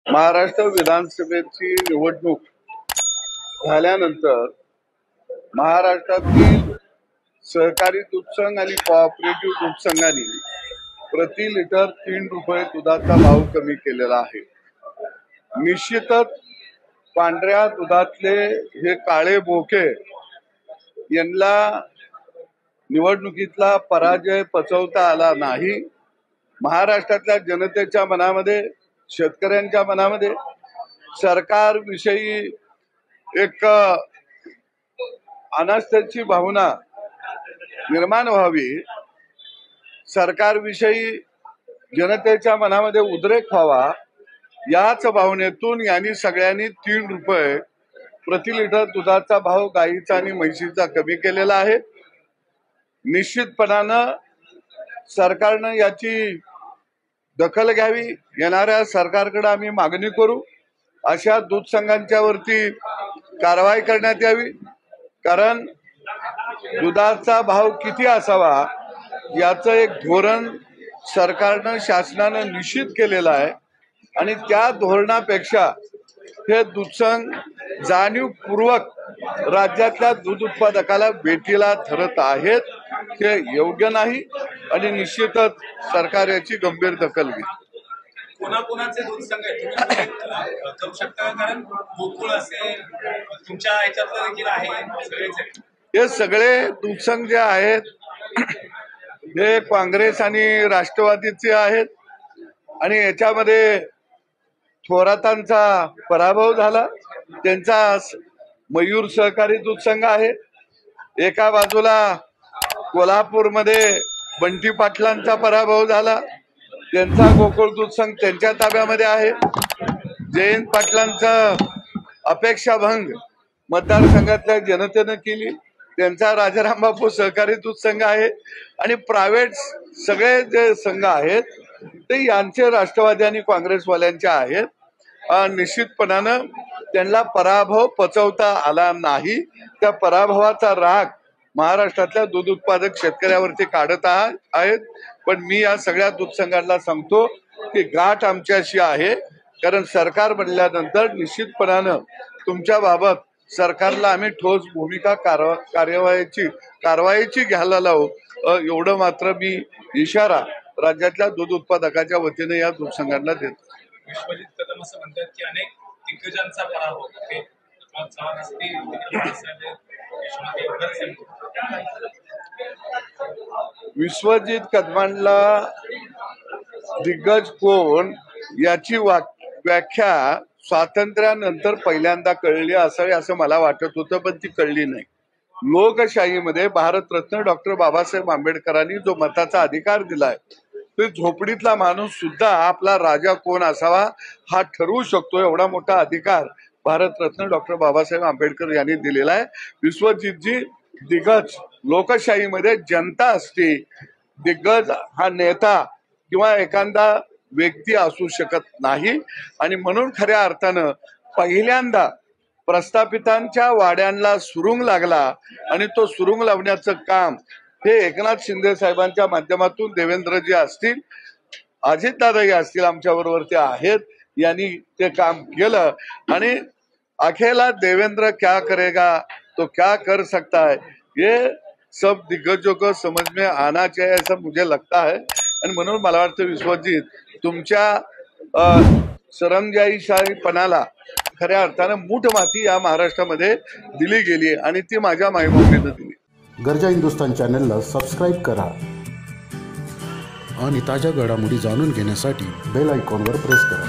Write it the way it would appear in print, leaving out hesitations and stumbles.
महाराष्ट्र विधानसभेची निवडणूक झाल्यानंतर महाराष्ट्रातील सहकारी दूध संघ आणि कोऑपरेटिव्ह दूध संघांनी प्रति लिटर 3 रुपये दुधाचा भाव कमी केलेला आहे। निश्चितच पांढऱ्या दुधातले हे काळे बोके यांना निवडणुकीतला पराजय पचवता आला नाही। महाराष्ट्रातल्या जनतेच्या मनामध्ये, शेतकऱ्यांच्या मनामध्ये सरकारविषयी एक अनास्थेची भावना निर्माण व्हावी, सरकारविषयी जनतेच्या मनामध्ये उद्रेक व्हावा, याच भावनेतून यांनी सगळ्यांनी 3 रुपये प्रति लिटर दुधाचा भाव गाईचा आणि म्हशीचा कमी केलेला आहे। निश्चितपणानं सरकारनं याची दखल घ्यावी, येणाऱ्या सरकारकडे आम्ही मागणी करू, अशा दूध संघांच्या वरती कारवाई करण्यात यावी। कारण दुधाचा भाव किती असावा याचं एक धोरण सरकारनं, शासनानं निश्चित केलेलं आहे आणि त्या धोरणापेक्षा हे दूध संघ जाणीवपूर्वक राज्यातल्या दूध उत्पादकाला भेटीला धरत आहेत, ते योग्य नाही आणि निश्चितच सरकार याची गंभीर दखल घेईल। कोणाकोणाचे दूध संघ करू शकता, कारण गोकुळ असेल तुमच्या ह्याच्यातलं देखील आहे, हे सगळे दूध संघ जे आहेत हे काँग्रेस आणि राष्ट्रवादीचे आहेत आणि याच्यामध्ये थोरातांचा पराभव झाला। त्यांचा मयूर सहकारी दूध संघ आहे, एका बाजूला कोल्हापूरमध्ये बंटी पाटलांचा पराभव झाला, त्यांचा गोकुळ दूध संघ त्यांच्या ताब्यामध्ये आहे। जयंत पाटलांचा अपेक्षाभंग मतदारसंघातल्या जनतेनं केली, त्यांचा राजाराम बापू सहकारी दूध संघ आहे आणि प्रायव्हेट सगळे जे संघ आहेत ते यांचे राष्ट्रवादी आणि काँग्रेसवाल्यांचे आहेत। निश्चितपणानं त्यांना पराभव पचवता आला नाही। त्या पराभवाचा राग महाराष्ट्रातल्या दूध उत्पादक शेतकऱ्यावरती काढत आहेत। पण मी या सगळ्या दूध संघांना सांगतो की गाठ आमच्याशी आहे, कारण सरकार बनल्यानंतर निश्चितपणानं तुमच्या बाबत सरकारला आम्ही ठोस भूमिका कारवाईची घ्यायला लावू, एवढं मात्र मी इशारा राज्यातल्या दूध उत्पादकाच्या वतीने या दूध संघांना देतो। विश्वजित कदम असं म्हणतात की अनेक दिग्गजांचा पराभव विश्वजित कदमांना दिग्गज कोण याची व्याख्या स्वातंत्र्यानंतर पहिल्यांदा कळली असावी असं मला वाटत होतं, पण ती कळली नाही। लोकशाहीमध्ये भारतरत्न डॉक्टर बाबासाहेब आंबेडकरांनी जो मताचा अधिकार दिलाय, ते झोपडीतला माणूस सुद्धा आपला राजा कोण असावा हा ठरवू शकतो, एवढा मोठा अधिकार भारतरत्न डॉक्टर बाबासाहेब आंबेडकर यांनी दिलेला आहे। विश्वजितजी दिग्गज, लोकशाहीमध्ये जनता असते, दिग्गज हा नेता किंवा एखादा व्यक्ती असू शकत नाही आणि म्हणून खऱ्या अर्थानं पहिल्यांदा प्रस्थापितांच्या वाड्यांना सुरुंग लागला आणि तो सुरुंग लावण्याचं काम हे एकनाथ शिंदे साहेबांच्या माध्यमातून देवेंद्रजी असतील, अजितदादाही असतील, आमच्या बरोबर ते आहेत, यांनी ते काम केलं आणि अखेला देवेंद्र क्या करेगा तो क्या कर सकता है, ये सब दिग्गजों को समझ में आना चाहिए ऐसा मुझे लगता है। आणि म्हणून मला वाटतं विश्वजित तुमच्या सरंजाईशाहीपणाला खऱ्या अर्थानं मूठ माती या महाराष्ट्रामध्ये दिली गेली आणि ती माझ्या मायबापानं दिली। गर्जा हिंदुस्तान चॅनलला सबस्क्राईब करा आणि ताज्या घडामोडी जाणून घेण्यासाठी बेल आयकॉनवर प्रेस करा।